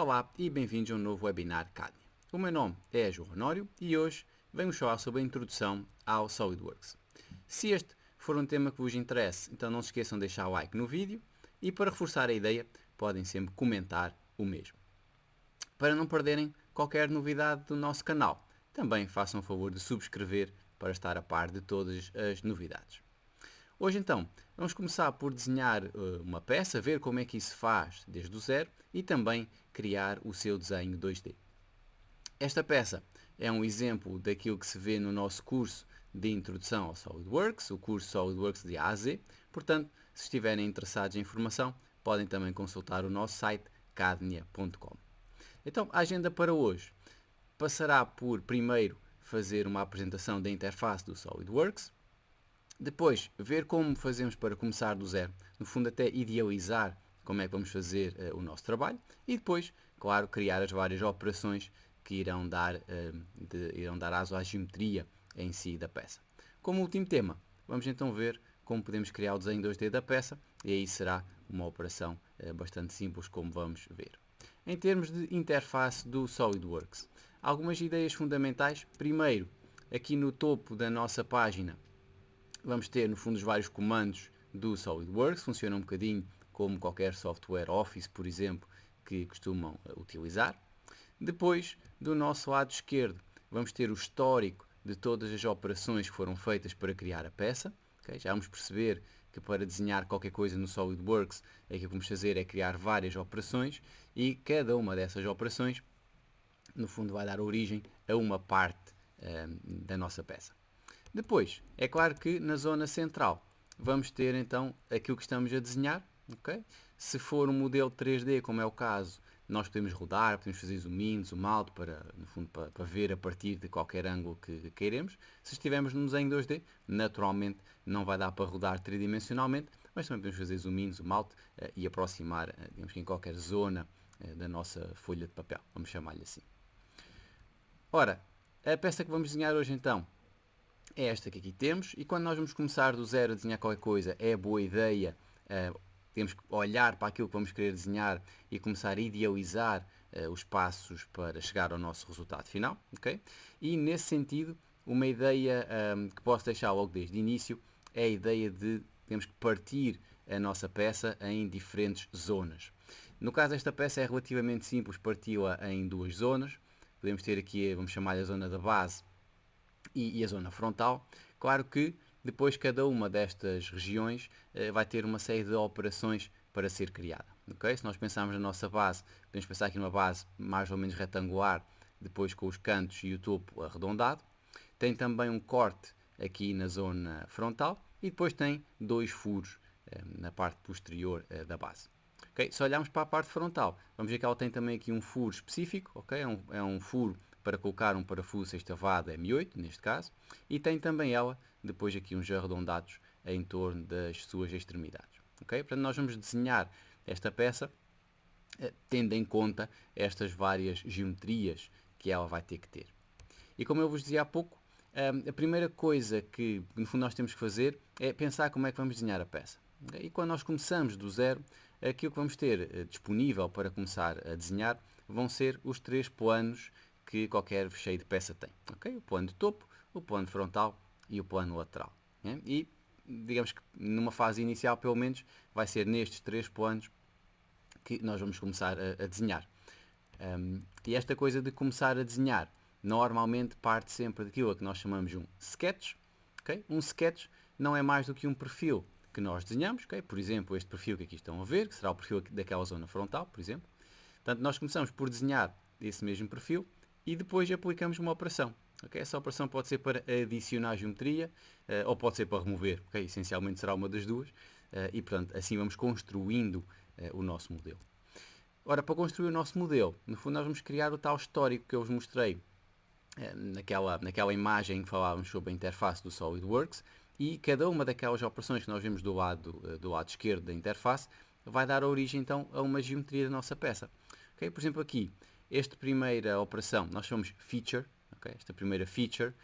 Olá e bem-vindos a um novo webinar Cadmia. O meu nome é João Honório e hoje vamos falar sobre a introdução ao SolidWorks. Se este for um tema que vos interesse, então não se esqueçam de deixar o like no vídeo e para reforçar a ideia podem sempre comentar o mesmo. Para não perderem qualquer novidade do nosso canal, também façam o favor de subscrever para estar a par de todas as novidades. Hoje então, vamos começar por desenhar uma peça, ver como é que isso se faz desde o zero e também criar o seu desenho 2D. Esta peça é um exemplo daquilo que se vê no nosso curso de Introdução ao SolidWorks, o curso SolidWorks de A a Z. Portanto, se estiverem interessados em informação, podem também consultar o nosso site cadmia.com. Então, a agenda para hoje passará por, primeiro, fazer uma apresentação da interface do SolidWorks. Depois, ver como fazemos para começar do zero. No fundo, até idealizar como é que vamos fazer o nosso trabalho. E depois, claro, criar as várias operações que irão dar aso à geometria em si da peça. Como último tema, vamos então ver como podemos criar o desenho 2D da peça. E aí será uma operação bastante simples, como vamos ver. Em termos de interface do SolidWorks, algumas ideias fundamentais. Primeiro, aqui no topo da nossa página, vamos ter, no fundo, os vários comandos do SolidWorks. Funciona um bocadinho como qualquer software Office, por exemplo, que costumam utilizar. Depois, do nosso lado esquerdo, vamos ter o histórico de todas as operações que foram feitas para criar a peça. Okay? Já vamos perceber que para desenhar qualquer coisa no SolidWorks, o que vamos fazer é criar várias operações e cada uma dessas operações, no fundo, vai dar origem a uma parte da nossa peça. Depois, é claro que na zona central vamos ter então aquilo que estamos a desenhar. Okay? Se for um modelo 3D, como é o caso, nós podemos rodar, podemos fazer zoom in, zoom out, no fundo, para ver a partir de qualquer ângulo que queiremos. Se estivermos no desenho 2D, naturalmente não vai dar para rodar tridimensionalmente, mas também podemos fazer zoom in, zoom out e aproximar, digamos que em qualquer zona da nossa folha de papel, vamos chamar-lhe assim. Ora, a peça que vamos desenhar hoje então é esta que aqui temos, e quando nós vamos começar do zero a desenhar qualquer coisa, é boa ideia, temos que olhar para aquilo que vamos querer desenhar e começar a idealizar os passos para chegar ao nosso resultado final. Okay? E nesse sentido, uma ideia que posso deixar logo desde o início é a ideia de temos que partir a nossa peça em diferentes zonas. No caso desta peça é relativamente simples parti-la em duas zonas. Podemos ter aqui, vamos chamar-lhe a zona da base e a zona frontal. Claro que depois cada uma destas regiões vai ter uma série de operações para ser criada. Okay? Se nós pensarmos na nossa base, podemos pensar aqui numa base mais ou menos retangular, depois com os cantos e o topo arredondado. Tem também um corte aqui na zona frontal e depois tem dois furos na parte posterior da base. Okay? Se olharmos para a parte frontal, vamos ver que ela tem também aqui um furo específico. Okay? É um furo para colocar um parafuso sextavado M8, neste caso, e tem também ela, depois aqui uns arredondados em torno das suas extremidades. Okay? Portanto, nós vamos desenhar esta peça tendo em conta estas várias geometrias que ela vai ter que ter. E como eu vos dizia há pouco, a primeira coisa que, no fundo, nós temos que fazer é pensar como é que vamos desenhar a peça. Okay? E quando nós começamos do zero, aquilo que vamos ter disponível para começar a desenhar vão ser os três planos que qualquer fecheio de peça tem. Okay? O plano de topo, o plano frontal e o plano lateral. Né? E digamos que numa fase inicial, pelo menos, vai ser nestes três planos que nós vamos começar a desenhar. E esta coisa de começar a desenhar normalmente parte sempre daquilo que nós chamamos de um sketch. Okay? Um sketch não é mais do que um perfil que nós desenhamos. Okay? Por exemplo, este perfil que aqui estão a ver, que será o perfil daquela zona frontal, por exemplo. Portanto, nós começamos por desenhar esse mesmo perfil e depois aplicamos uma operação. Okay? Essa operação pode ser para adicionar geometria ou pode ser para remover. Okay? Essencialmente será uma das duas. E, portanto, assim vamos construindo o nosso modelo. Ora, para construir o nosso modelo, no fundo nós vamos criar o tal histórico que eu vos mostrei naquela imagem que falávamos sobre a interface do SolidWorks, e cada uma daquelas operações que nós vemos do lado esquerdo da interface vai dar origem então a uma geometria da nossa peça. Okay? Por exemplo, aqui, esta primeira operação nós chamamos feature. Okay? Esta primeira feature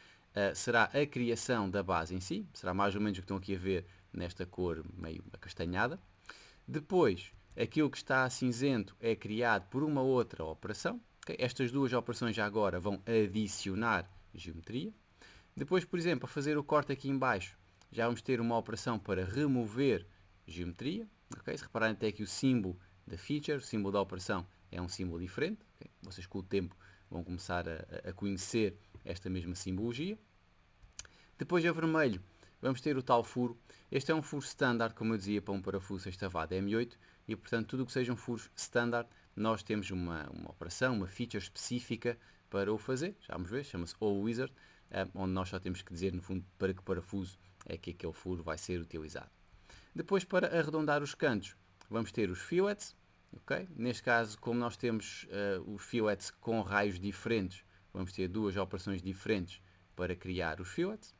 será a criação da base em si, será mais ou menos o que estão aqui a ver nesta cor meio acastanhada. Depois, Aquilo que está a cinzento é criado por uma outra operação. Okay? Estas duas operações já agora vão adicionar geometria. Depois, por exemplo, a fazer o corte aqui em baixo, já vamos ter uma operação para remover geometria. Okay? Se repararem até aqui o símbolo da feature, o símbolo da operação é um símbolo diferente. Okay? Vocês com o tempo vão começar a conhecer esta mesma simbologia. Depois a vermelho, vamos ter o tal furo. Este é um furo standard, como eu dizia, para um parafuso sextavado M8 e, portanto, tudo o que sejam furos standard, nós temos uma operação, uma feature específica para o fazer. Já vamos ver, chama-se O-Wizard, onde nós só temos que dizer, no fundo, para que parafuso é que aquele furo vai ser utilizado. Depois, para arredondar os cantos, vamos ter os fillets. Okay? Neste caso, como nós temos os fillets com raios diferentes, vamos ter duas operações diferentes para criar os fillets.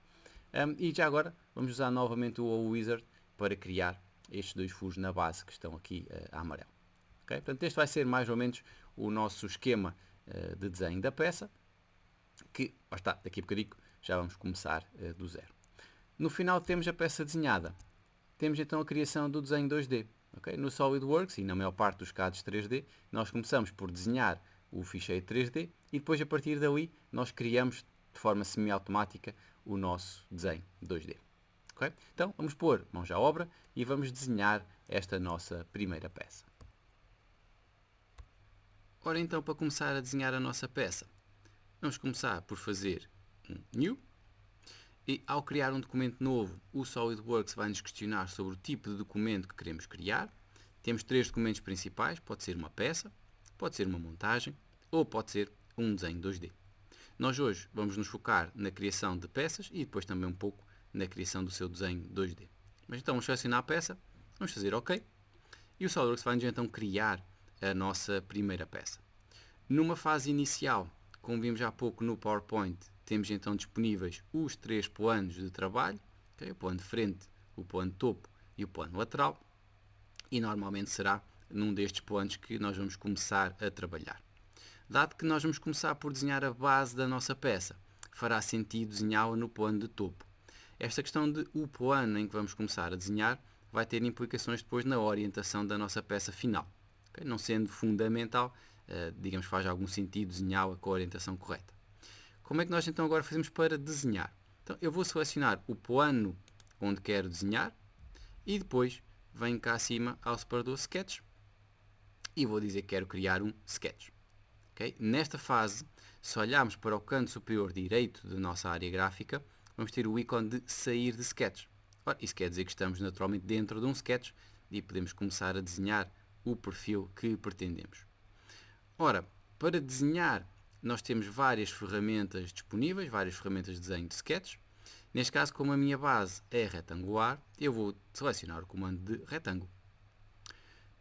E já agora vamos usar novamente o O-Wizard para criar estes dois furos na base que estão aqui a amarelo. Okay? Portanto, este vai ser mais ou menos o nosso esquema de desenho da peça, que, está, daqui a bocadinho já vamos começar do zero. No final temos a peça desenhada. Temos então a criação do desenho 2D. Okay? No SolidWorks e na maior parte dos casos 3D, nós começamos por desenhar o ficheiro 3D e depois a partir dali nós criamos de forma semi-automática o nosso desenho 2D. Okay? Então vamos pôr mãos à obra e vamos desenhar esta nossa primeira peça. Ora então, para começar a desenhar a nossa peça, vamos começar por fazer um New. E ao criar um documento novo, o SolidWorks vai nos questionar sobre o tipo de documento que queremos criar. Temos três documentos principais, pode ser uma peça, pode ser uma montagem ou pode ser um desenho 2D. Nós hoje vamos nos focar na criação de peças e depois também um pouco na criação do seu desenho 2D. Mas então vamos selecionar a peça, vamos fazer OK e o SolidWorks vai-nos então criar a nossa primeira peça. Numa fase inicial, como vimos há pouco no PowerPoint, temos então disponíveis os três planos de trabalho, okay? O plano de frente, o plano de topo e o plano lateral, e normalmente será num destes planos que nós vamos começar a trabalhar. Dado que nós vamos começar por desenhar a base da nossa peça, fará sentido desenhá-la no plano de topo. Esta questão de o plano em que vamos começar a desenhar vai ter implicações depois na orientação da nossa peça final. Okay? Não sendo fundamental, digamos que faz algum sentido desenhá-la com a orientação correta. Como é que nós então agora fazemos para desenhar? Então eu vou selecionar o plano onde quero desenhar e depois venho cá acima ao separador Sketch e vou dizer que quero criar um Sketch. Okay? Nesta fase, se olharmos para o canto superior direito da nossa área gráfica, vamos ter o ícone de sair de Sketch. Ora, isso quer dizer que estamos naturalmente dentro de um Sketch e podemos começar a desenhar o perfil que pretendemos. Ora, para desenhar nós temos várias ferramentas disponíveis, várias ferramentas de desenho de sketch. Neste caso, como a minha base é retangular, eu vou selecionar o comando de retângulo.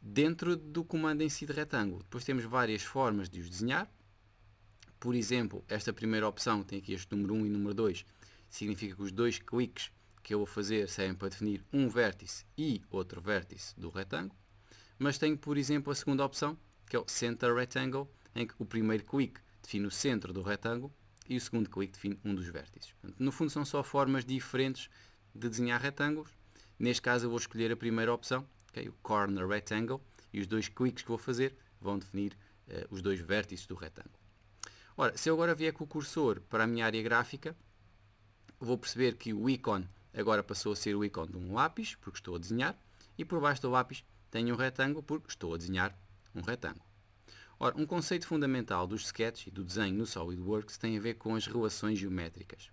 Dentro do comando em si de retângulo, depois temos várias formas de os desenhar. Por exemplo, esta primeira opção, tem aqui este número 1 e número 2, significa que os dois cliques que eu vou fazer servem para definir um vértice e outro vértice do retângulo. Mas tenho, por exemplo, a segunda opção, que é o Center Rectangle, em que o primeiro clique define o centro do retângulo e o segundo clique define um dos vértices. Portanto, no fundo são só formas diferentes de desenhar retângulos. Neste caso eu vou escolher a primeira opção, okay? O Corner Rectangle, e os dois cliques que vou fazer vão definir os dois vértices do retângulo. Ora, se eu agora vier com o cursor para a minha área gráfica, vou perceber que o ícone agora passou a ser o ícone de um lápis, porque estou a desenhar, e por baixo do lápis tenho um retângulo, porque estou a desenhar um retângulo. Ora, um conceito fundamental dos sketches e do desenho no SolidWorks tem a ver com as relações geométricas.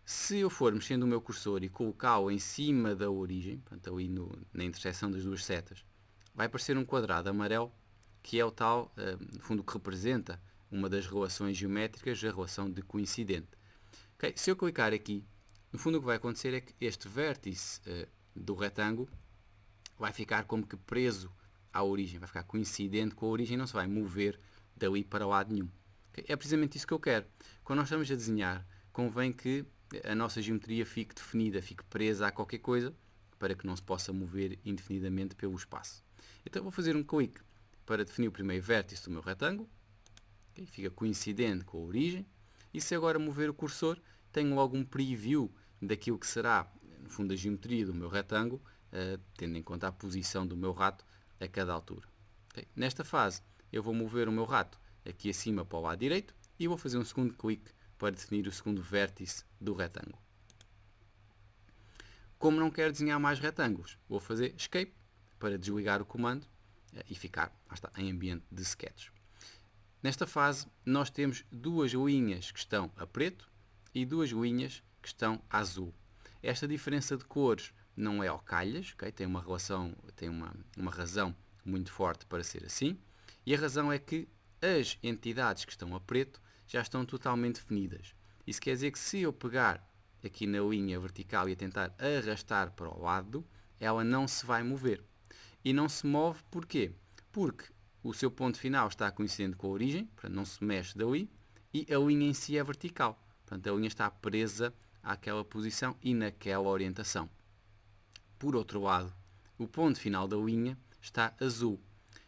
Se eu for mexendo o meu cursor e colocá-lo em cima da origem, portanto ali na interseção das duas setas, vai aparecer um quadrado amarelo que é o tal, no fundo, que representa uma das relações geométricas, a relação de coincidente. Okay? Se eu clicar aqui, no fundo o que vai acontecer é que este vértice do retângulo vai ficar como que preso à origem, vai ficar coincidente com a origem, não se vai mover dali para lado nenhum. Okay? É precisamente isso que eu quero. Quando nós estamos a desenhar, convém que a nossa geometria fique definida, fique presa a qualquer coisa, para que não se possa mover indefinidamente pelo espaço. Então vou fazer um clique para definir o primeiro vértice do meu retângulo, okay? Fica coincidente com a origem, e se agora mover o cursor, tenho logo um preview daquilo que será, no fundo, a geometria do meu retângulo, tendo em conta a posição do meu rato a cada altura. Okay? Nesta fase, eu vou mover o meu rato aqui acima para o lado direito e vou fazer um segundo clique para definir o segundo vértice do retângulo. Como não quero desenhar mais retângulos, vou fazer Escape para desligar o comando e ficar em ambiente de sketch. Nesta fase, nós temos duas linhas que estão a preto e duas linhas que estão a azul. Esta diferença de cores não é ao calhas, okay? Tem uma relação, tem uma razão muito forte para ser assim, e a razão é que as entidades que estão a preto já estão totalmente definidas. Isso quer dizer que se eu pegar aqui na linha vertical e a tentar arrastar para o lado, ela não se vai mover. E não se move porquê? Porque o seu ponto final está coincidente com a origem, portanto não se mexe dali, e a linha em si é vertical. Portanto, a linha está presa àquela posição e naquela orientação. Por outro lado, o ponto final da linha está azul.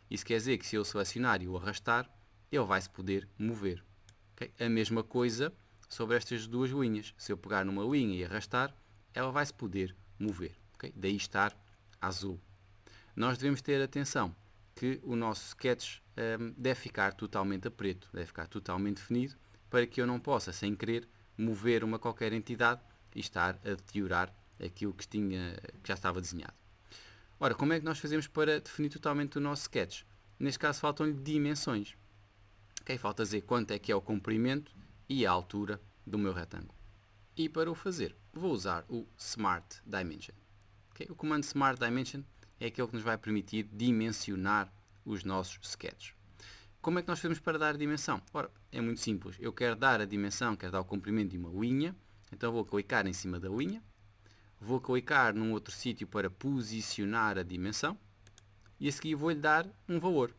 Isso quer dizer que se eu selecionar e o arrastar, ele vai se poder mover. Okay? A mesma coisa sobre estas duas linhas. Se eu pegar numa linha e arrastar, ela vai se poder mover. Okay? Daí estar azul. Nós devemos ter atenção que o nosso sketch deve ficar totalmente a preto, deve ficar totalmente definido, para que eu não possa, sem querer, mover uma qualquer entidade e estar a deteriorar aquilo que já estava desenhado. Ora, como é que nós fazemos para definir totalmente o nosso sketch? Neste caso faltam-lhe dimensões. Okay? Falta dizer quanto é que é o comprimento e a altura do meu retângulo. E para o fazer, vou usar o Smart Dimension. Okay? O comando Smart Dimension é aquele que nos vai permitir dimensionar os nossos sketches. Como é que nós fazemos para dar a dimensão? Ora, é muito simples. Eu quero dar a dimensão, quero dar o comprimento de uma linha, então vou clicar em cima da linha, vou clicar num outro sítio para posicionar a dimensão e a seguir vou-lhe dar um valor.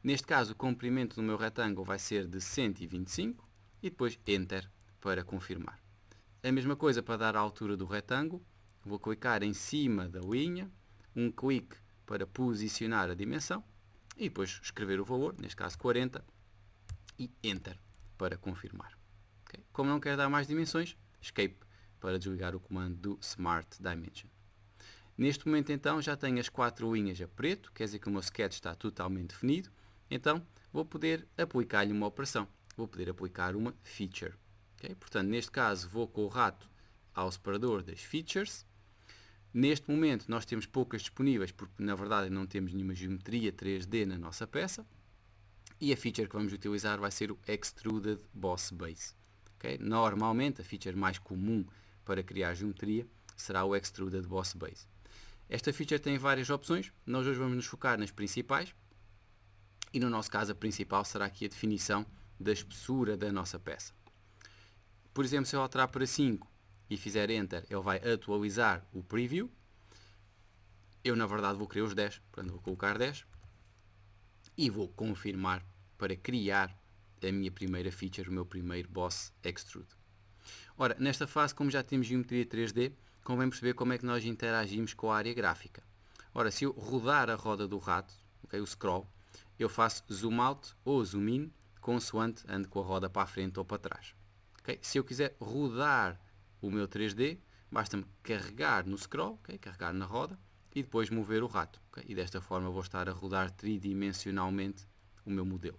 Neste caso, o comprimento do meu retângulo vai ser de 125 e depois Enter para confirmar. A mesma coisa para dar a altura do retângulo, vou clicar em cima da linha, um clique para posicionar a dimensão e depois escrever o valor, neste caso 40, e Enter para confirmar. Okay? Como não quero dar mais dimensões, Escape para desligar o comando do Smart Dimension. Neste momento então já tenho as 4 linhas a preto, quer dizer que o meu sketch está totalmente definido, então vou poder aplicar-lhe uma operação, vou poder aplicar uma feature. Okay? Portanto, neste caso vou com o rato ao separador das features. Neste momento nós temos poucas disponíveis porque na verdade não temos nenhuma geometria 3D na nossa peça e a feature que vamos utilizar vai ser o Extruded Boss Base. Okay? Normalmente a feature mais comum para criar geometria será o Extruded Boss Base. Esta feature tem várias opções, nós hoje vamos nos focar nas principais e no nosso caso a principal será aqui a definição da espessura da nossa peça. Por exemplo, se eu alterar para 5 e fizer Enter, ele vai atualizar o preview. Eu, na verdade, vou querer os 10. Portanto, vou colocar 10. E vou confirmar para criar a minha primeira feature, o meu primeiro Boss Extrude. Ora, nesta fase, como já temos geometria 3D, convém perceber como é que nós interagimos com a área gráfica. Ora, se eu rodar a roda do rato, okay, o scroll, eu faço zoom out ou zoom in, consoante ande com a roda para a frente ou para trás. Okay? Se eu quiser rodar o meu 3D, basta-me carregar no scroll, okay? Carregar na roda e depois mover o rato. Okay? E desta forma vou estar a rodar tridimensionalmente o meu modelo.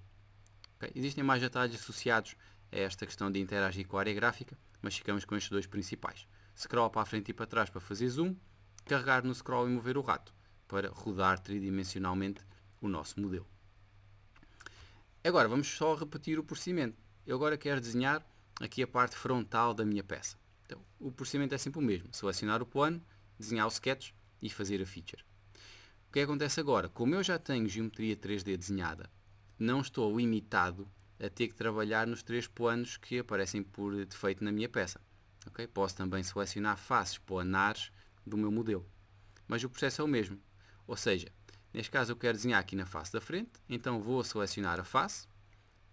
Okay? Existem mais detalhes associados a esta questão de interagir com a área gráfica, mas ficamos com estes dois principais. Scroll para a frente e para trás para fazer zoom, carregar no scroll e mover o rato para rodar tridimensionalmente o nosso modelo. Agora vamos só repetir o procedimento. Eu agora quero desenhar aqui a parte frontal da minha peça. Então, o procedimento é sempre o mesmo. Selecionar o plano, desenhar o sketch e fazer a feature. O que acontece agora? Como eu já tenho geometria 3D desenhada, não estou limitado a ter que trabalhar nos 3 planos que aparecem por defeito na minha peça. Okay? Posso também selecionar faces planares do meu modelo. Mas o processo é o mesmo. Ou seja, neste caso eu quero desenhar aqui na face da frente, então vou selecionar a face,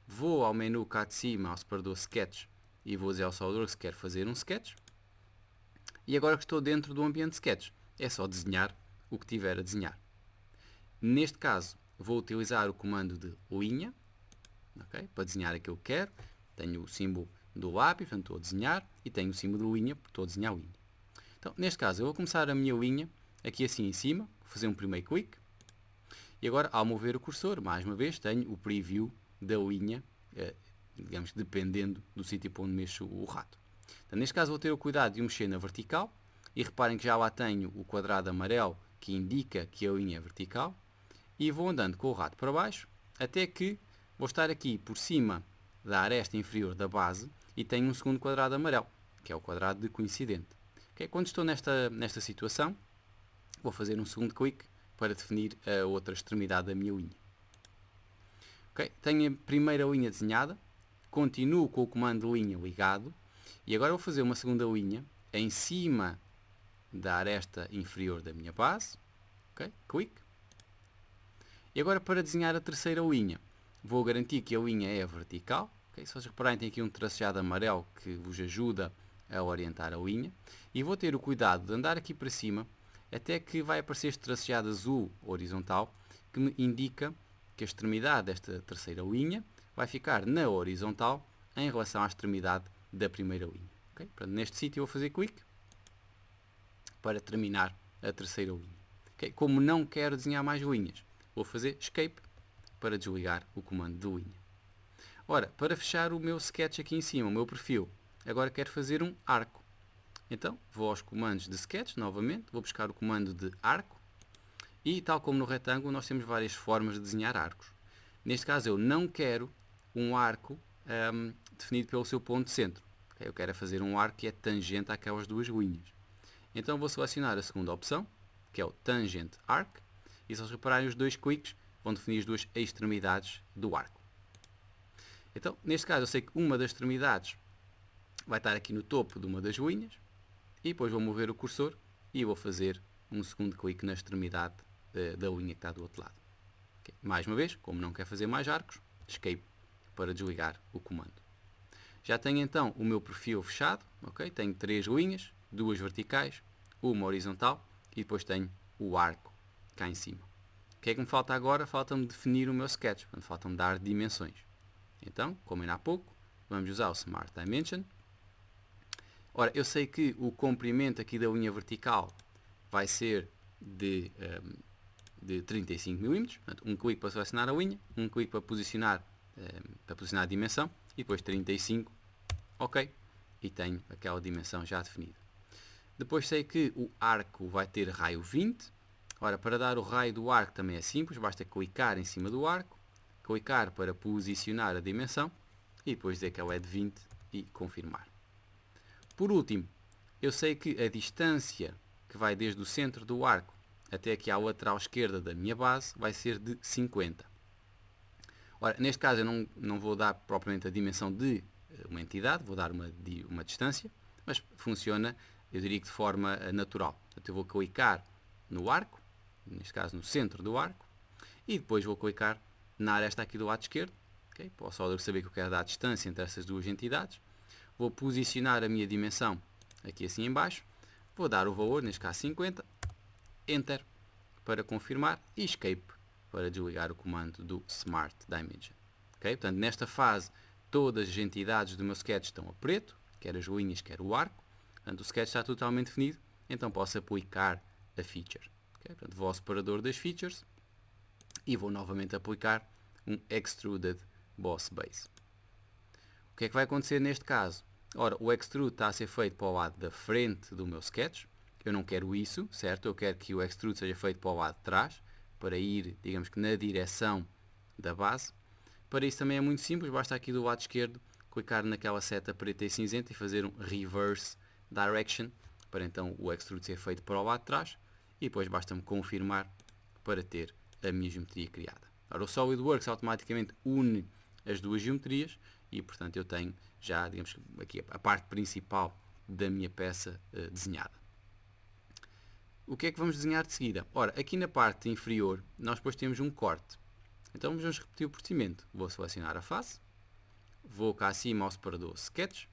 vou ao menu cá de cima, ao separador Sketch, e vou dizer ao SolidWorks que quero fazer um sketch. E agora que estou dentro do ambiente sketch, é só desenhar o que tiver a desenhar. Neste caso, vou utilizar o comando de linha, okay, para desenhar aquilo que quero. Tenho o símbolo do lápis, portanto estou a desenhar, e tenho o símbolo de linha, porque estou a desenhar a linha. Então, neste caso, eu vou começar a minha linha aqui assim em cima, vou fazer um primeiro clique, E agora, ao mover o cursor, mais uma vez, tenho o preview da linha, digamos, dependendo do sítio para onde mexo o rato. Então, neste caso, vou ter o cuidado de o mexer na vertical, e reparem que já lá tenho o quadrado amarelo que indica que a linha é vertical, e vou andando com o rato para baixo, até que vou estar aqui por cima da aresta inferior da base, e tenho um segundo quadrado amarelo, que é o quadrado de coincidente. Okay? Quando estou nesta situação, vou fazer um segundo clique para definir a outra extremidade da minha linha. Okay? Tenho a primeira linha desenhada, continuo com o comando de linha ligado, e agora vou fazer uma segunda linha em cima da aresta inferior da minha base. Okay? Clique. E agora, para desenhar a terceira linha, vou garantir que a linha é vertical. Okay? Se vocês repararem, tem aqui um traceado amarelo que vos ajuda a orientar a linha. E vou ter o cuidado de andar aqui para cima até que vai aparecer este traceado azul horizontal que me indica que a extremidade desta terceira linha vai ficar na horizontal em relação à extremidade da primeira linha. Okay? Portanto, neste sítio eu vou fazer clique para terminar a terceira linha. Okay? Como não quero desenhar mais linhas, vou fazer Escape para desligar o comando de linha. Ora, para fechar o meu sketch aqui em cima, o meu perfil, agora quero fazer um arco. Então, vou aos comandos de sketch, novamente, vou buscar o comando de arco, e tal como no retângulo, nós temos várias formas de desenhar arcos. Neste caso, eu não quero um arco definido pelo seu ponto de centro. Okay? Eu quero fazer um arco que é tangente àquelas duas linhas. Então, vou selecionar a segunda opção, que é o Tangent Arc, e se vocês repararem, os dois cliques vão definir as duas extremidades do arco. Então, neste caso, eu sei que uma das extremidades vai estar aqui no topo de uma das linhas, e depois vou mover o cursor e vou fazer um segundo clique na extremidade da linha que está do outro lado. Okay. Mais uma vez, como não quer fazer mais arcos, Escape para desligar o comando. Já tenho então o meu perfil fechado, okay? Tenho 3 linhas, 2 verticais, uma horizontal e depois tenho o arco cá em cima. O que é que me falta agora? Falta-me definir o meu sketch, falta-me dar dimensões. Então, como ainda há pouco, vamos usar o Smart Dimension. Ora, eu sei que o comprimento aqui da linha vertical vai ser de 35 mm, portanto, um clique para selecionar a linha, um clique para posicionar a dimensão, e depois 35, ok, e tenho aquela dimensão já definida. Depois sei que o arco vai ter raio 20. Ora, para dar o raio do arco também é simples, basta clicar em cima do arco, clicar para posicionar a dimensão, e depois dizer que ela é de 20 e confirmar. Por último, eu sei que a distância que vai desde o centro do arco até aqui à lateral esquerda da minha base vai ser de 50. Ora, neste caso eu não vou dar propriamente a dimensão de uma entidade, vou dar uma distância, mas funciona, eu diria que de forma natural. Portanto, eu vou clicar no arco, neste caso no centro do arco, e depois vou clicar na aresta aqui do lado esquerdo, okay? Para o soldador saber que eu quero dar a distância entre essas duas entidades. Vou posicionar a minha dimensão aqui assim em baixo, vou dar o valor, neste caso 50, Enter para confirmar e Escape para desligar o comando do Smart Dimension. Okay? Portanto, nesta fase, todas as entidades do meu sketch estão a preto, quer as linhas, quer o arco. Portanto, o sketch está totalmente definido, então posso aplicar a feature. Okay? Portanto, vou ao separador das features e vou novamente aplicar um Extruded Boss Base. O que é que vai acontecer neste caso? Ora, o extrude está a ser feito para o lado da frente do meu sketch. Eu não quero isso, certo? Eu quero que o extrude seja feito para o lado de trás, para ir, digamos que na direção da base. Para isso também é muito simples, basta aqui do lado esquerdo clicar naquela seta preta e cinzenta e fazer um Reverse Direction, para então o extrude ser feito para o lado de trás, e depois basta-me confirmar para ter a minha geometria criada. Ora, o SolidWorks automaticamente une as duas geometrias e, portanto, eu tenho já, digamos, aqui a parte principal da minha peça desenhada. O que é que vamos desenhar de seguida? Ora, aqui na parte inferior, nós depois temos um corte. Então, vamos repetir o procedimento. Vou selecionar a face, vou cá acima ao separador Sketch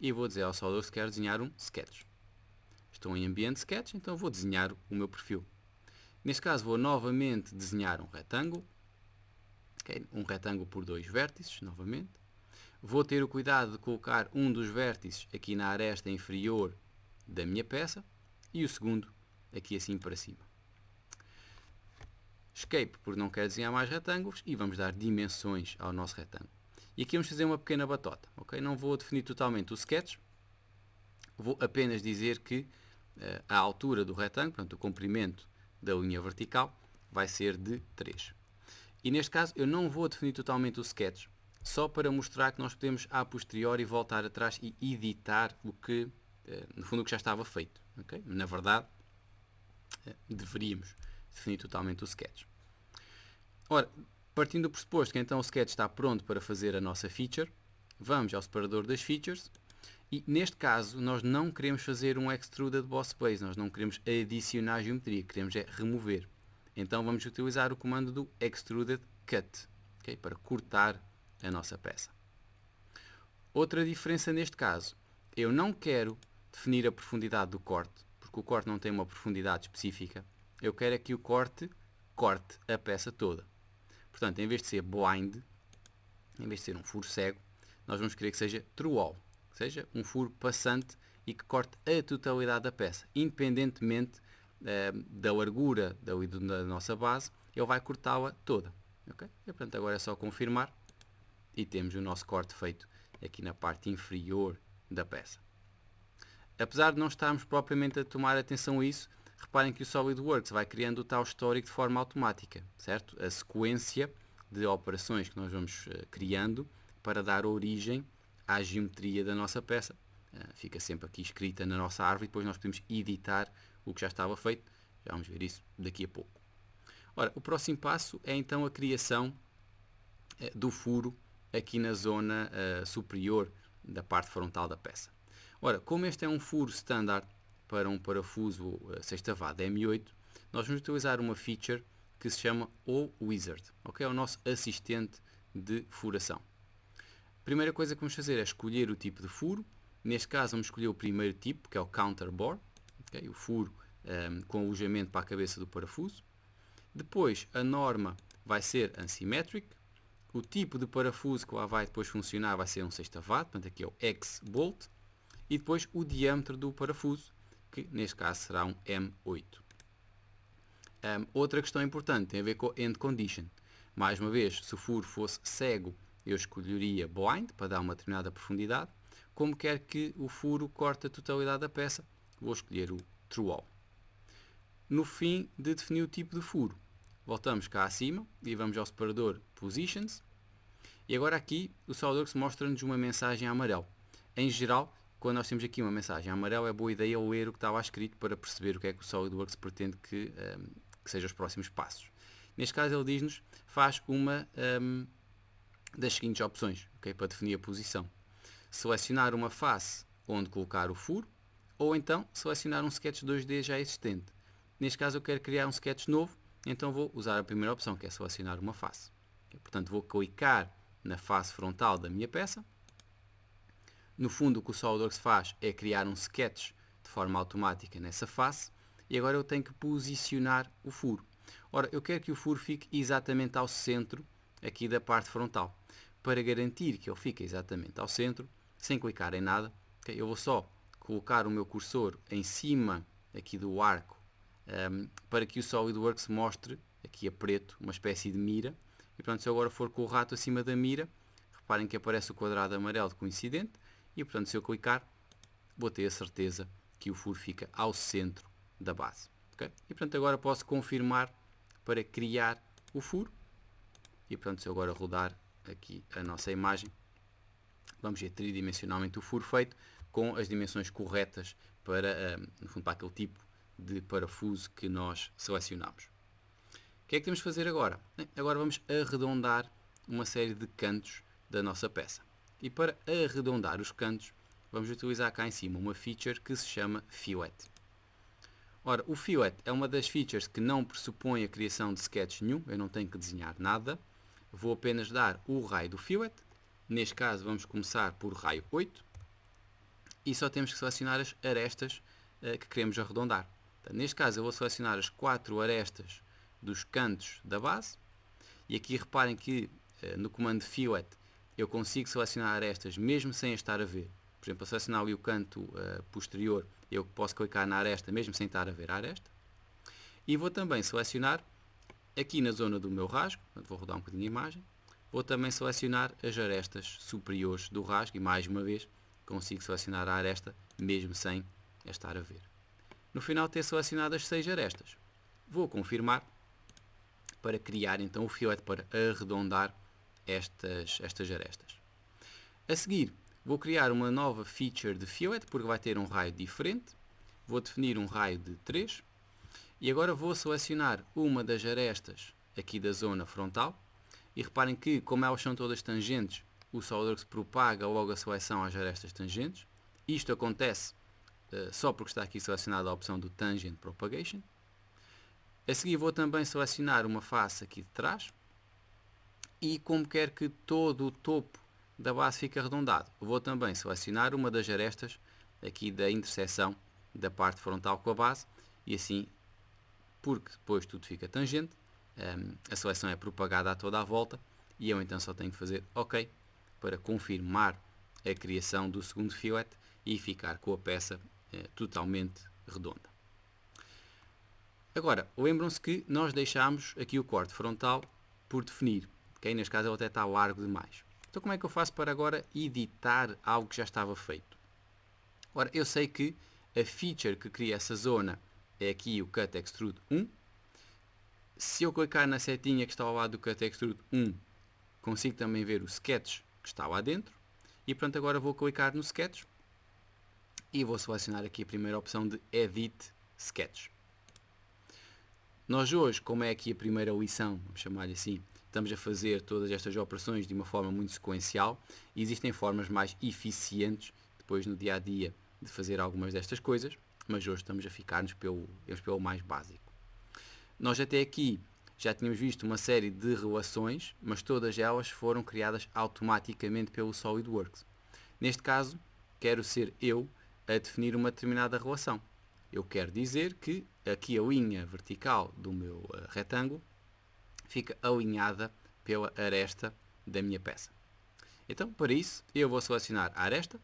e vou dizer ao soldador que quero desenhar um Sketch. Estou em ambiente Sketch, então vou desenhar o meu perfil. Neste caso, vou novamente desenhar um retângulo. Okay? Um retângulo por 2 vértices, novamente. Vou ter o cuidado de colocar um dos vértices aqui na aresta inferior da minha peça e o segundo aqui assim para cima. Escape, porque não quer desenhar mais retângulos, e vamos dar dimensões ao nosso retângulo. E aqui vamos fazer uma pequena batota, ok? Não vou definir totalmente o sketch, vou apenas dizer que a altura do retângulo, portanto o comprimento da linha vertical, vai ser de 3. E neste caso eu não vou definir totalmente o sketch, só para mostrar que nós podemos a posteriori voltar atrás e editar o que, no fundo, o que já estava feito. Okay? Na verdade, deveríamos definir totalmente o sketch. Ora, partindo do pressuposto que então o sketch está pronto para fazer a nossa feature, vamos ao separador das features e neste caso nós não queremos fazer um extruded boss base, nós não queremos adicionar geometria, queremos é remover. Então vamos utilizar o comando do extruded cut, okay, para cortar a nossa peça. Outra diferença neste caso, eu não quero definir a profundidade do corte, porque o corte não tem uma profundidade específica, eu quero é que o corte corte a peça toda. Portanto, em vez de ser blind, em vez de ser um furo cego, nós vamos querer que seja true all, que seja um furo passante e que corte a totalidade da peça, independentemente da largura da nossa base, ele vai cortá-la toda. Okay? E, portanto, agora é só confirmar e temos o nosso corte feito aqui na parte inferior da peça. Apesar de não estarmos propriamente a tomar atenção a isso, reparem que o SolidWorks vai criando o tal histórico de forma automática, certo? A sequência de operações que nós vamos criando para dar origem à geometria da nossa peça. Fica sempre aqui escrita na nossa árvore e depois nós podemos editar o que já estava feito. Já vamos ver isso daqui a pouco. Ora, o próximo passo é então a criação do furo aqui na zona superior da parte frontal da peça. Ora, como este é um furo standard para um parafuso sextavado M8, nós vamos utilizar uma feature que se chama o Wizard, okay? É o nosso assistente de furação. A primeira coisa que vamos fazer é escolher o tipo de furo. Neste caso vamos escolher o primeiro tipo, que é o counter bore, okay? O furo com alojamento para a cabeça do parafuso. Depois a norma vai ser unsymmetric. O tipo de parafuso que lá vai depois funcionar vai ser um sextavado, portanto aqui é o X-bolt. E depois o diâmetro do parafuso, que neste caso será um M8. Outra questão importante tem a ver com a end condition. Mais uma vez, se o furo fosse cego, eu escolheria blind, para dar uma determinada profundidade. Como quer que o furo corte a totalidade da peça, vou escolher o true all. No fim de definir o tipo de furo, voltamos cá acima e vamos ao separador Positions. E agora aqui o SolidWorks mostra-nos uma mensagem amarela. Em geral, quando nós temos aqui uma mensagem amarela, é boa ideia ler o que está lá escrito para perceber o que é que o SolidWorks pretende que sejam os próximos passos. Neste caso ele diz-nos, faz uma das seguintes opções, okay, para definir a posição. Selecionar uma face onde colocar o furo, ou então selecionar um sketch 2D já existente. Neste caso eu quero criar um sketch novo, então vou usar a primeira opção, que é selecionar uma face. Okay, portanto vou clicar na face frontal da minha peça. No fundo o que o SolidWorks faz é criar um sketch de forma automática nessa face e agora eu tenho que posicionar o furo. Ora, eu quero que o furo fique exatamente ao centro aqui da parte frontal. Para garantir que ele fique exatamente ao centro, sem clicar em nada, okay, eu vou só colocar o meu cursor em cima aqui do arco para que o SolidWorks mostre aqui a preto uma espécie de mira. E pronto, se eu agora for com o rato acima da mira, reparem que aparece o quadrado amarelo de coincidente. E portanto, se eu clicar, vou ter a certeza que o furo fica ao centro da base. Okay? E portanto, agora posso confirmar para criar o furo. E portanto, se eu agora rodar aqui a nossa imagem, vamos ver tridimensionalmente o furo feito com as dimensões corretas para, no fundo, para aquele tipo de parafuso que nós selecionamos. O que é que temos de fazer agora? Agora vamos arredondar uma série de cantos da nossa peça. E para arredondar os cantos, vamos utilizar cá em cima uma feature que se chama Fillet. Ora, o Fillet é uma das features que não pressupõe a criação de sketch nenhum, eu não tenho que desenhar nada. Vou apenas dar o raio do Fillet. Neste caso vamos começar por raio 8. E só temos que selecionar as arestas que queremos arredondar. Então, neste caso eu vou selecionar as 4 arestas dos cantos da base. E aqui reparem que no comando Fillet eu consigo selecionar arestas mesmo sem as estar a ver. Por exemplo, eu selecionar ali o canto posterior, eu posso clicar na aresta mesmo sem estar a ver a aresta. E vou também selecionar Aqui na zona do meu rasgo, vou rodar um bocadinho a imagem, vou também selecionar as arestas superiores do rasgo e mais uma vez consigo selecionar a aresta mesmo sem a estar a ver. No final de ter selecionado as 6 arestas, vou confirmar para criar então o fillet para arredondar estas arestas. A seguir, vou criar uma nova feature de fillet porque vai ter um raio diferente. Vou definir um raio de 3 e agora vou selecionar uma das arestas aqui da zona frontal e reparem que, como elas são todas tangentes, o SolidWorks propaga logo a seleção às arestas tangentes. Isto acontece só porque está aqui selecionada a opção do Tangent Propagation. A seguir vou também selecionar uma face aqui de trás e como quero que todo o topo da base fique arredondado, vou também selecionar uma das arestas aqui da interseção da parte frontal com a base e assim, porque depois tudo fica tangente, a seleção é propagada a toda a volta e eu então só tenho que fazer OK para confirmar a criação do segundo fillet e ficar com a peça totalmente redonda. Agora, lembram-se que nós deixámos aqui o corte frontal por definir, okay? Neste caso ele até está largo demais. Então como é que eu faço para agora editar algo que já estava feito? Ora, eu sei que a feature que cria essa zona é aqui o Cut Extrude 1. Se eu clicar na setinha que está ao lado do Cut Extrude 1, consigo também ver o sketch que está lá dentro. E pronto, agora vou clicar no sketch e vou selecionar aqui a primeira opção de Edit Sketch. Nós hoje, como é aqui a primeira lição, vamos chamar-lhe assim, estamos a fazer todas estas operações de uma forma muito sequencial e existem formas mais eficientes depois no dia a dia de fazer algumas destas coisas, mas hoje estamos a ficar-nos pelo mais básico. Nós até aqui já tínhamos visto uma série de relações, mas todas elas foram criadas automaticamente pelo SolidWorks. Neste caso, quero ser eu a definir uma determinada relação. Eu quero dizer que aqui a linha vertical do meu retângulo fica alinhada pela aresta da minha peça. Então, para isso, eu vou selecionar a aresta.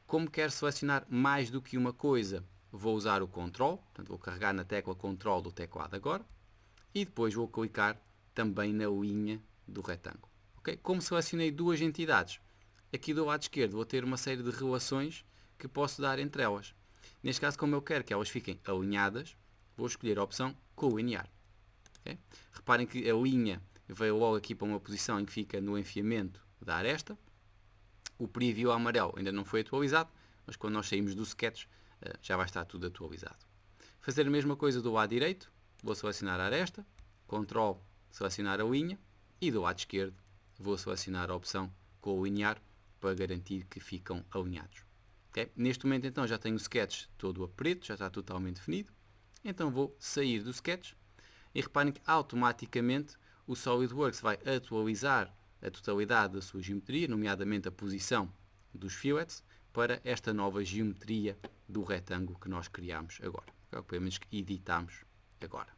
Como quero selecionar mais do que uma coisa, vou usar o Ctrl. Portanto, vou carregar na tecla Ctrl do teclado agora. E depois vou clicar também na linha do retângulo. Okay? Como selecionei duas entidades, aqui do lado esquerdo vou ter uma série de relações que posso dar entre elas. Neste caso, como eu quero que elas fiquem alinhadas, vou escolher a opção Colinear. Okay? Reparem que a linha veio logo aqui para uma posição em que fica no enfiamento da aresta. O preview amarelo ainda não foi atualizado, mas quando nós saímos do sketch já vai estar tudo atualizado. Fazer a mesma coisa do lado direito, vou selecionar a aresta, Ctrl, selecionar a linha e do lado esquerdo vou selecionar a opção Colinear para garantir que ficam alinhados. Okay? Neste momento então já tenho o sketch todo a preto, já está totalmente definido. Então vou sair do sketch e reparem que automaticamente o SolidWorks vai atualizar a totalidade da sua geometria, nomeadamente a posição dos fillets, para esta nova geometria do retângulo que nós criamos agora. Ou pelo menos que editamos agora.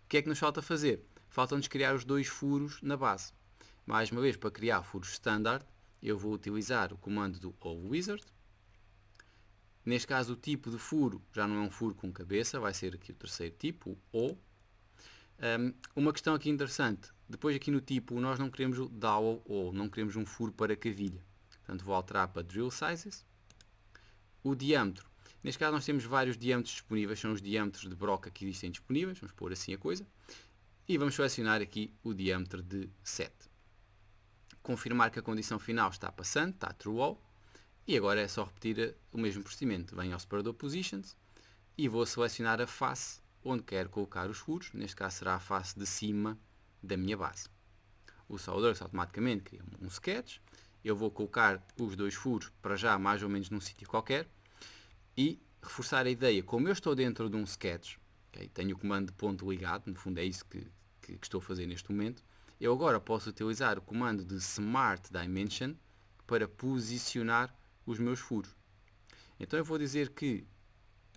O que é que nos falta fazer? Faltam-nos criar os dois furos na base. Mais uma vez, para criar furos standard, eu vou utilizar o comando do Hole Wizard. Neste caso, o tipo de furo já não é um furo com cabeça, vai ser aqui o terceiro tipo, o Hole. Uma questão aqui interessante, depois aqui no tipo nós não queremos o dowel ou não queremos um furo para cavilha. Portanto, vou alterar para Drill Sizes. O diâmetro, neste caso nós temos vários diâmetros disponíveis, são os diâmetros de broca que existem disponíveis, vamos pôr assim a coisa. E vamos selecionar aqui o diâmetro de 7. Confirmar que a condição final está passando, está True All. E agora é só repetir o mesmo procedimento. Venho ao Separador Positions e vou selecionar a face onde quero colocar os furos. Neste caso será a face de cima da minha base. O SolidWorks automaticamente cria um sketch. Eu vou colocar os dois furos para já mais ou menos num sítio qualquer. E reforçar a ideia, como eu estou dentro de um sketch, okay, tenho o comando de ponto ligado, no fundo é isso que estou a fazer neste momento. Eu agora posso utilizar o comando de Smart Dimension para posicionar os meus furos. Então eu vou dizer que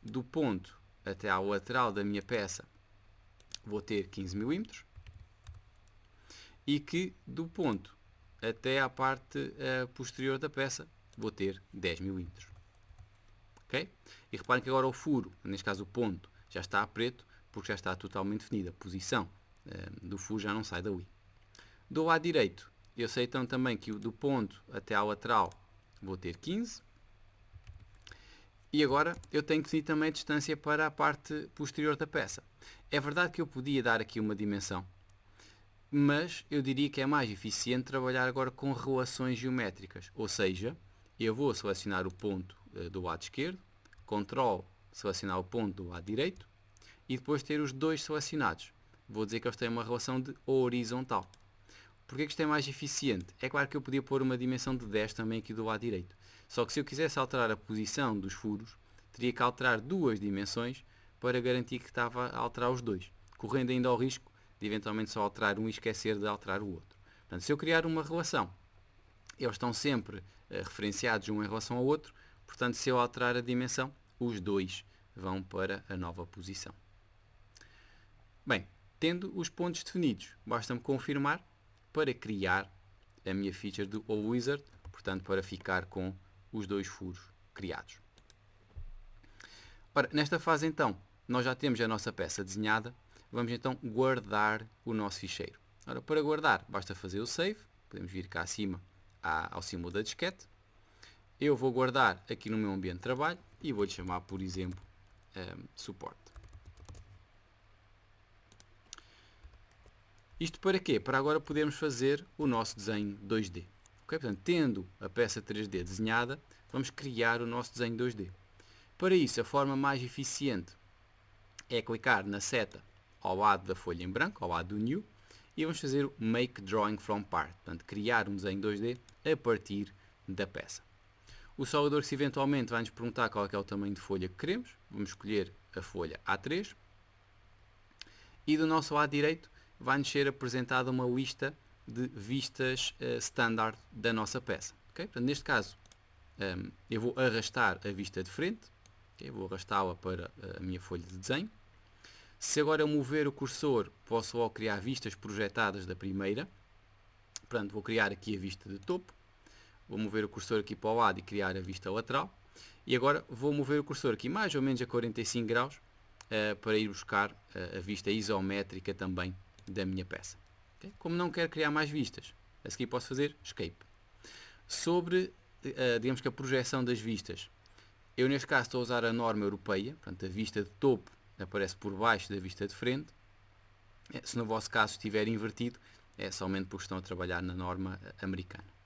do ponto até à lateral da minha peça vou ter 15 mm e que do ponto até à parte posterior da peça vou ter 10 mm. Okay? E reparem que agora o furo, neste caso o ponto, já está a preto, porque já está totalmente definida. A posição do furo já não sai dali. Do lado direito, eu sei então também que do ponto até à lateral vou ter 15. E agora eu tenho que definir também a distância para a parte posterior da peça. É verdade que eu podia dar aqui uma dimensão, mas eu diria que é mais eficiente trabalhar agora com relações geométricas. Ou seja, eu vou selecionar o ponto do lado esquerdo, Ctrl, selecionar o ponto do lado direito e depois ter os dois selecionados. Vou dizer que eles têm uma relação de horizontal. Porquê que isto é mais eficiente? É claro que eu podia pôr uma dimensão de 10 também aqui do lado direito. Só que se eu quisesse alterar a posição dos furos, teria que alterar duas dimensões para garantir que estava a alterar os dois, correndo ainda ao risco de eventualmente só alterar um e esquecer de alterar o outro. Portanto, se eu criar uma relação, eles estão sempre referenciados um em relação ao outro, portanto, se eu alterar a dimensão, os dois vão para a nova posição. Bem, tendo os pontos definidos, basta-me confirmar para criar a minha feature do Wizard, portanto, para ficar com os dois furos criados. Ora, nesta fase então, nós já temos a nossa peça desenhada, vamos então guardar o nosso ficheiro. Ora, para guardar, basta fazer o save, podemos vir cá acima ao símbolo da disquete. Eu vou guardar aqui no meu ambiente de trabalho e vou-lhe chamar, por exemplo, suporte. Isto para quê? Para agora podermos fazer o nosso desenho 2D. Okay? Portanto, tendo a peça 3D desenhada, vamos criar o nosso desenho 2D. Para isso, a forma mais eficiente é clicar na seta ao lado da folha em branco, ao lado do New, e vamos fazer o Make Drawing from Part, portanto, criar um desenho 2D a partir da peça. O SolidWorks eventualmente vai nos perguntar qual é o tamanho de folha que queremos. Vamos escolher a folha A3. E do nosso lado direito vai-nos ser apresentada uma lista de vistas standard da nossa peça. Okay? Portanto, neste caso, eu vou arrastar a vista de frente. Okay? Vou arrastá-la para a minha folha de desenho. Se agora eu mover o cursor, posso logo criar vistas projetadas da primeira. Portanto, vou criar aqui a vista de topo. Vou mover o cursor aqui para o lado e criar a vista lateral. E agora vou mover o cursor aqui mais ou menos a 45 graus para ir buscar a vista isométrica também da minha peça. Okay? Como não quero criar mais vistas, a seguir posso fazer Escape. Sobre, digamos que a projeção das vistas, eu neste caso estou a usar a norma europeia, portanto a vista de topo aparece por baixo da vista de frente. Se no vosso caso estiver invertido, é somente porque estão a trabalhar na norma americana.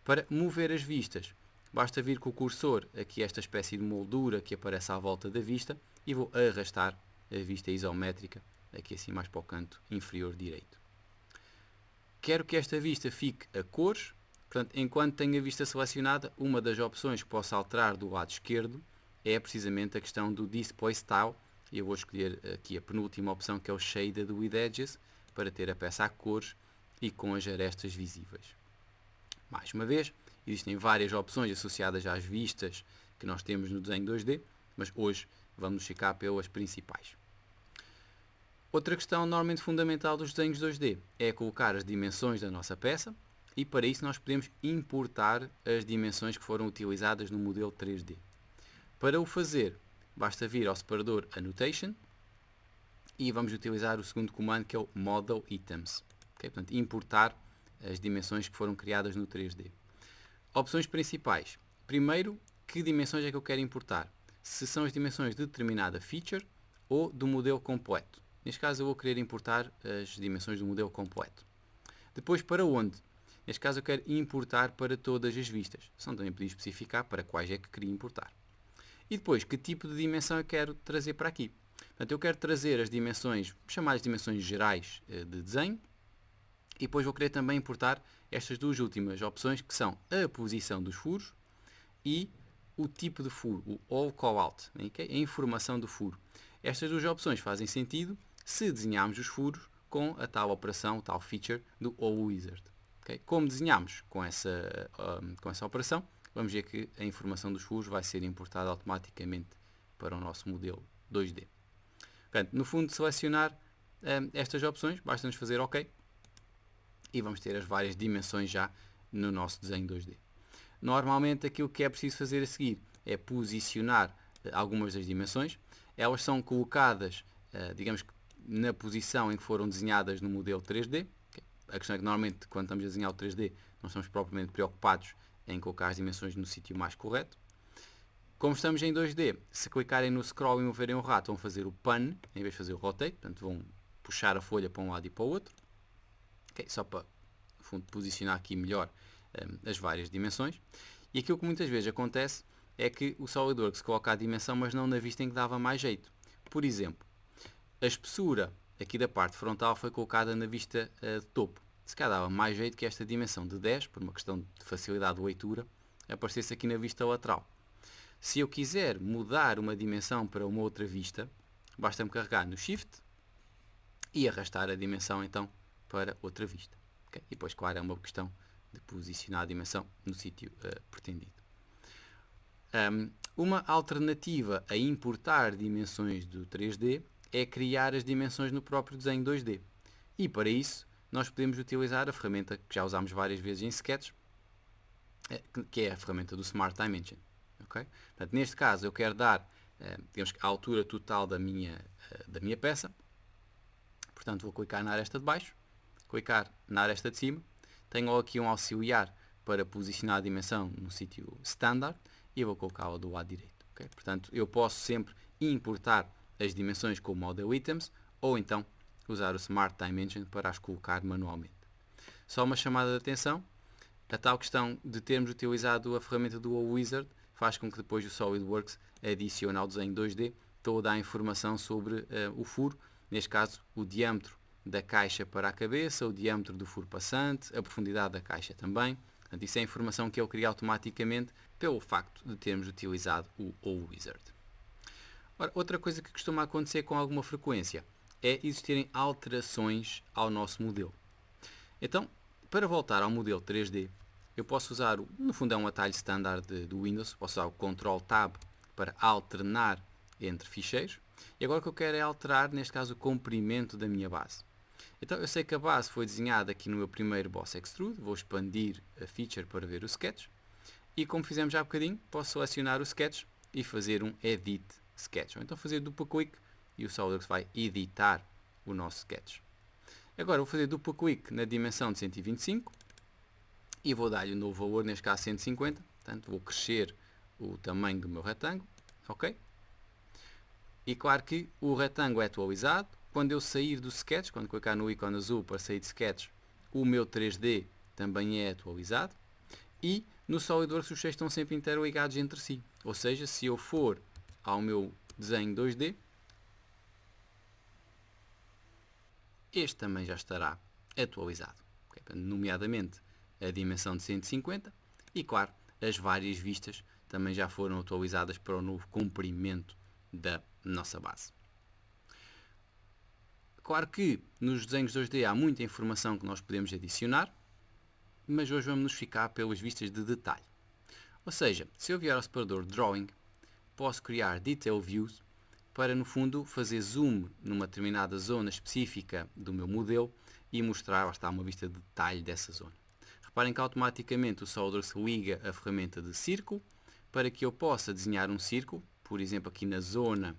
Para mover as vistas, basta vir com o cursor aqui esta espécie de moldura que aparece à volta da vista e vou arrastar a vista isométrica aqui assim mais para o canto inferior direito. Quero que esta vista fique a cores, portanto, enquanto tenho a vista selecionada, uma das opções que posso alterar do lado esquerdo é precisamente a questão do Display Style. Eu vou escolher aqui a penúltima opção, que é o Shaded with Edges, para ter a peça a cores e com as arestas visíveis. Mais uma vez, existem várias opções associadas às vistas que nós temos no desenho 2D, mas hoje vamos ficar pelas principais. Outra questão normalmente fundamental dos desenhos 2D é colocar as dimensões da nossa peça, e para isso nós podemos importar as dimensões que foram utilizadas no modelo 3D. Para o fazer, basta vir ao separador Annotation e vamos utilizar o segundo comando, que é o Model Items. Okay? Portanto, importar as dimensões que foram criadas no 3D. Opções principais. Primeiro, que dimensões é que eu quero importar? Se são as dimensões de determinada feature ou do modelo completo. Neste caso eu vou querer importar as dimensões do modelo completo. Depois, para onde? Neste caso eu quero importar para todas as vistas. Só também podia especificar para quais é que queria importar. E depois, que tipo de dimensão eu quero trazer para aqui? Portanto, eu quero trazer as dimensões, chamadas dimensões gerais de desenho, e depois vou querer também importar estas duas últimas opções, que são a posição dos furos e o tipo de furo, o All Callout, okay? A informação do furo. Estas duas opções fazem sentido se desenharmos os furos com a tal operação, tal feature do All Wizard. Okay? Como desenhamos com essa operação, vamos ver que a informação dos furos vai ser importada automaticamente para o nosso modelo 2D. Portanto, no fundo, selecionar estas opções, basta-nos fazer OK e vamos ter as várias dimensões já no nosso desenho 2D. Normalmente, aquilo que é preciso fazer a seguir é posicionar algumas das dimensões. Elas são colocadas digamos que na posição em que foram desenhadas no modelo 3D. A questão é que normalmente quando estamos a desenhar o 3D não estamos propriamente preocupados em colocar as dimensões no sítio mais correto. Como estamos em 2D, se clicarem no scroll e moverem o rato, vão fazer o pan, em vez de fazer o rotate, portanto vão puxar a folha para um lado e para o outro. Só para, no fundo, posicionar aqui melhor as várias dimensões. E aquilo que muitas vezes acontece é que o SolidWorks coloca a dimensão, mas não na vista em que dava mais jeito. Por exemplo, a espessura aqui da parte frontal foi colocada na vista de topo. Se calhar dava mais jeito que esta dimensão de 10, por uma questão de facilidade de leitura, aparecesse aqui na vista lateral. Se eu quiser mudar uma dimensão para uma outra vista, basta-me carregar no Shift e arrastar a dimensão então para outra vista. Okay? E depois, claro, é uma questão de posicionar a dimensão no sítio pretendido. Uma alternativa a importar dimensões do 3D é criar as dimensões no próprio desenho 2D. E para isso, nós podemos utilizar a ferramenta que já usámos várias vezes em Sketch, que é a ferramenta do Smart Dimension. Okay? Portanto, neste caso, eu quero dar digamos que a altura total da minha peça. Portanto, vou clicar na aresta de baixo, clicar na aresta de cima. Tenho aqui um auxiliar para posicionar a dimensão no sítio standard e vou colocá-la do lado direito. Okay? Portanto, eu posso sempre importar as dimensões com o Model Items ou então usar o Smart Dimension para as colocar manualmente. Só uma chamada de atenção, a tal questão de termos utilizado a ferramenta do Wizard faz com que depois o SolidWorks adicione ao desenho 2D toda a informação sobre o furo, neste caso o diâmetro da caixa para a cabeça, o diâmetro do furo passante, a profundidade da caixa também. Portanto, isso é informação que ele cria automaticamente pelo facto de termos utilizado o Wizard. Ora, outra coisa que costuma acontecer com alguma frequência é existirem alterações ao nosso modelo. Então, para voltar ao modelo 3D, eu posso usar, no fundo é um atalho standard do Windows, posso usar o Ctrl Tab para alternar entre ficheiros. E agora o que eu quero é alterar, neste caso, o comprimento da minha base. Então eu sei que a base foi desenhada aqui no meu primeiro Boss Extrude, vou expandir a feature para ver o sketch. E como fizemos já há bocadinho, posso selecionar o sketch e fazer um Edit Sketch. Ou então fazer duplo clique e o SolidWorks vai editar o nosso sketch. Agora vou fazer duplo clique na dimensão de 125 e vou dar-lhe um novo valor, neste caso 150. Portanto, vou crescer o tamanho do meu retângulo. Ok? E claro que o retângulo é atualizado. Quando eu sair do sketch, quando clicar no ícone azul para sair de sketch, o meu 3D também é atualizado. E no SolidWorks os fecheiros estão sempre interligados entre si. Ou seja, se eu for ao meu desenho 2D, este também já estará atualizado. Okay? Nomeadamente a dimensão de 150 e, claro, as várias vistas também já foram atualizadas para o novo comprimento da nossa base. Claro que nos desenhos 2D há muita informação que nós podemos adicionar, mas hoje vamos nos ficar pelas vistas de detalhe. Ou seja, se eu vier ao separador Drawing, posso criar Detail Views para, no fundo, fazer zoom numa determinada zona específica do meu modelo e mostrar, lá está, uma vista de detalhe dessa zona. Reparem que automaticamente o SolidWorks liga a ferramenta de círculo para que eu possa desenhar um círculo, por exemplo, aqui na zona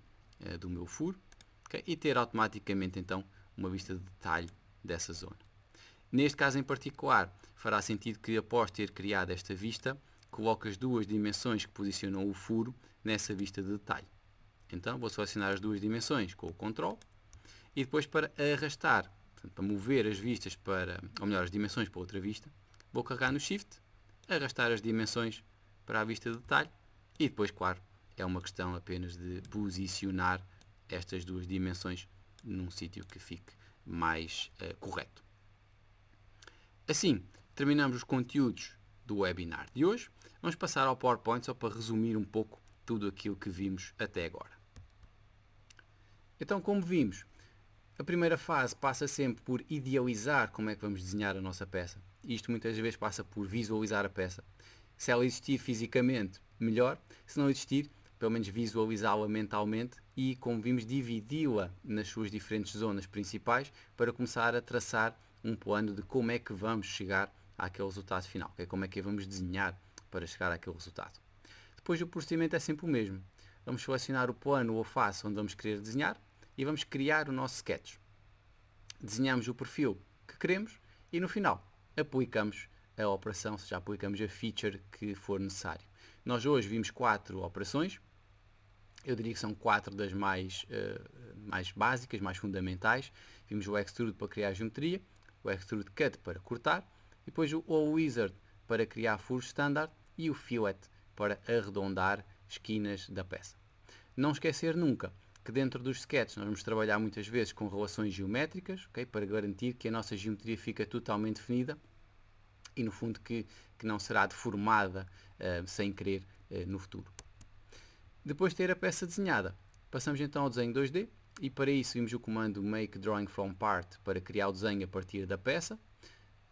do meu furo, okay? E ter automaticamente então uma vista de detalhe dessa zona. Neste caso em particular, fará sentido que após ter criado esta vista, coloque as duas dimensões que posicionam o furo nessa vista de detalhe. Então vou selecionar as duas dimensões com o Ctrl e depois para arrastar, portanto, para mover as vistas para, ou melhor, as dimensões para outra vista, vou carregar no Shift, arrastar as dimensões para a vista de detalhe e depois, claro, é uma questão apenas de posicionar estas duas dimensões num sítio que fique mais correto. Assim, terminamos os conteúdos do webinar de hoje. Vamos passar ao PowerPoint só para resumir um pouco tudo aquilo que vimos até agora. Então, como vimos, a primeira fase passa sempre por idealizar como é que vamos desenhar a nossa peça. Isto muitas vezes passa por visualizar a peça. Se ela existir fisicamente, melhor. Se não existir, pelo menos visualizá-la mentalmente e, como vimos, dividi-la nas suas diferentes zonas principais para começar a traçar um plano de como é que vamos chegar àquele resultado final, okay? Como é que vamos desenhar para chegar àquele resultado. Depois o procedimento é sempre o mesmo. Vamos selecionar o plano ou a face onde vamos querer desenhar, e vamos criar o nosso sketch. Desenhamos o perfil que queremos e no final aplicamos a operação, ou seja, aplicamos a feature que for necessário. Nós hoje vimos 4 operações, eu diria que são 4 das mais básicas, mais fundamentais. Vimos o Extrude para criar geometria, o Extrude Cut para cortar, e depois o Wizard para criar furos standard e o Fillet para arredondar esquinas da peça. Não esquecer nunca que dentro dos sketches nós vamos trabalhar muitas vezes com relações geométricas, okay, para garantir que a nossa geometria fica totalmente definida e no fundo que não será deformada sem querer no futuro. Depois de ter a peça desenhada, passamos então ao desenho 2D e para isso vimos o comando Make Drawing From Part para criar o desenho a partir da peça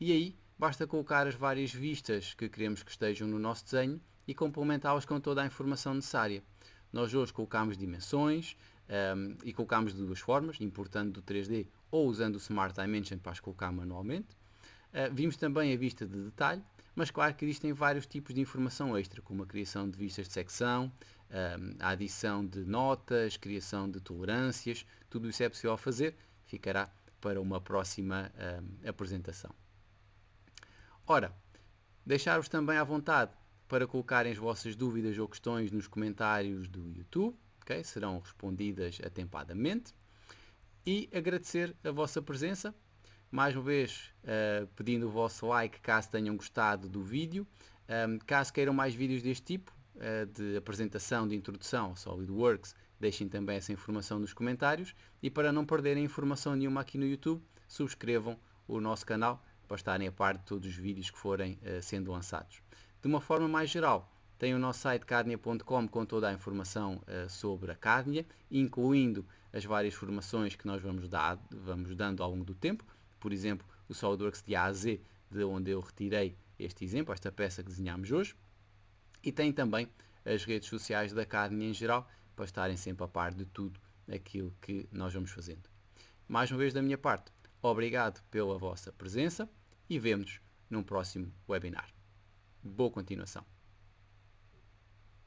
e aí basta colocar as várias vistas que queremos que estejam no nosso desenho e complementá-las com toda a informação necessária. Nós hoje colocamos dimensões e colocamos de duas formas, importando do 3D ou usando o Smart Dimension para as colocar manualmente. Vimos também a vista de detalhe, mas claro que existem vários tipos de informação extra, como a criação de vistas de secção, a adição de notas, criação de tolerâncias, tudo isso é possível fazer, ficará para uma próxima apresentação. Ora, deixar-vos também à vontade para colocarem as vossas dúvidas ou questões nos comentários do YouTube, okay? Serão respondidas atempadamente. E agradecer a vossa presença, mais uma vez pedindo o vosso like caso tenham gostado do vídeo. Caso queiram mais vídeos deste tipo, de apresentação, de introdução ao SolidWorks, deixem também essa informação nos comentários. E para não perderem informação nenhuma aqui no YouTube, subscrevam o nosso canal para estarem a par de todos os vídeos que forem sendo lançados. De uma forma mais geral, tem o nosso site Cadnia.com com toda a informação sobre a Cadnia, incluindo as várias formações que nós vamos dando ao longo do tempo. Por exemplo, o SolidWorks de A a Z, de onde eu retirei este exemplo, esta peça que desenhamos hoje. E tem também as redes sociais da Cadnia em geral, para estarem sempre a par de tudo aquilo que nós vamos fazendo. Mais uma vez da minha parte, obrigado pela vossa presença e vemo-nos num próximo webinar. Boa continuação.